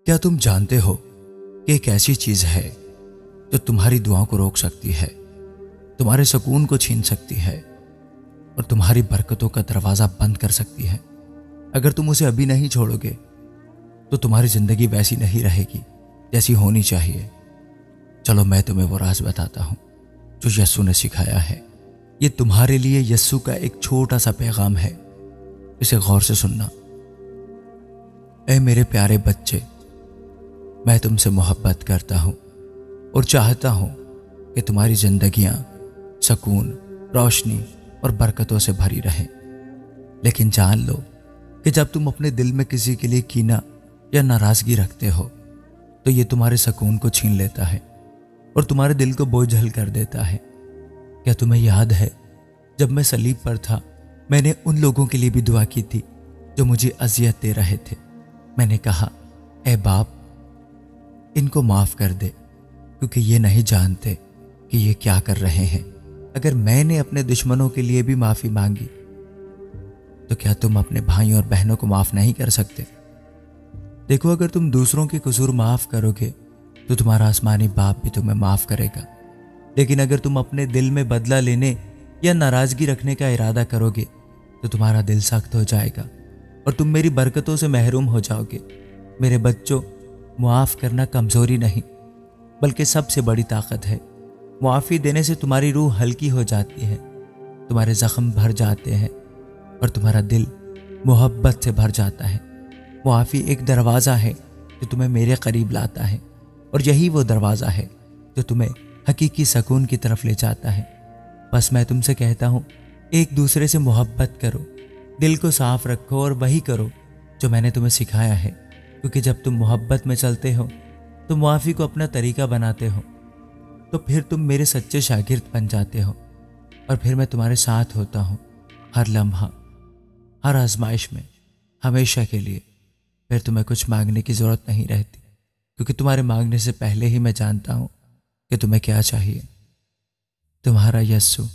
کیا تم جانتے ہو کہ ایک ایسی چیز ہے جو تمہاری دعاؤں کو روک سکتی ہے، تمہارے سکون کو چھین سکتی ہے اور تمہاری برکتوں کا دروازہ بند کر سکتی ہے؟ اگر تم اسے ابھی نہیں چھوڑو گے تو تمہاری زندگی ویسی نہیں رہے گی جیسی ہونی چاہیے۔ چلو میں تمہیں وہ راز بتاتا ہوں جو یسوع نے سکھایا ہے۔ یہ تمہارے لیے یسوع کا ایک چھوٹا سا پیغام ہے، اسے غور سے سننا۔ اے میرے پیارے بچے، میں تم سے محبت کرتا ہوں اور چاہتا ہوں کہ تمہاری زندگیاں سکون، روشنی اور برکتوں سے بھری رہیں۔ لیکن جان لو کہ جب تم اپنے دل میں کسی کے لیے کینہ یا ناراضگی رکھتے ہو تو یہ تمہارے سکون کو چھین لیتا ہے اور تمہارے دل کو بوجھل کر دیتا ہے۔ کیا تمہیں یاد ہے جب میں صلیب پر تھا، میں نے ان لوگوں کے لیے بھی دعا کی تھی جو مجھے اذیت دے رہے تھے۔ میں نے کہا، اے باپ، ان کو معاف کر دے کیونکہ یہ نہیں جانتے کہ یہ کیا کر رہے ہیں۔ اگر میں نے اپنے دشمنوں کے لیے بھی معافی مانگی تو کیا تم اپنے بھائیوں اور بہنوں کو معاف نہیں کر سکتے؟ دیکھو، اگر تم دوسروں کے قصور معاف کرو گے تو تمہارا آسمانی باپ بھی تمہیں معاف کرے گا۔ لیکن اگر تم اپنے دل میں بدلہ لینے یا ناراضگی رکھنے کا ارادہ کرو گے تو تمہارا دل سخت ہو جائے گا اور تم میری برکتوں سے محروم ہو جاؤ گے۔ میرے بچوں، معاف کرنا کمزوری نہیں بلکہ سب سے بڑی طاقت ہے۔ معافی دینے سے تمہاری روح ہلکی ہو جاتی ہے، تمہارے زخم بھر جاتے ہیں اور تمہارا دل محبت سے بھر جاتا ہے۔ معافی ایک دروازہ ہے جو تمہیں میرے قریب لاتا ہے، اور یہی وہ دروازہ ہے جو تمہیں حقیقی سکون کی طرف لے جاتا ہے۔ بس میں تم سے کہتا ہوں، ایک دوسرے سے محبت کرو، دل کو صاف رکھو اور وہی کرو جو میں نے تمہیں سکھایا ہے، کیونکہ جب تم محبت میں چلتے ہو تو معافی کو اپنا طریقہ بناتے ہو تو پھر تم میرے سچے شاگرد بن جاتے ہو، اور پھر میں تمہارے ساتھ ہوتا ہوں ہر لمحہ، ہر آزمائش میں، ہمیشہ کے لیے۔ پھر تمہیں کچھ مانگنے کی ضرورت نہیں رہتی، کیونکہ تمہارے مانگنے سے پہلے ہی میں جانتا ہوں کہ تمہیں کیا چاہیے۔ تمہارا یسوع۔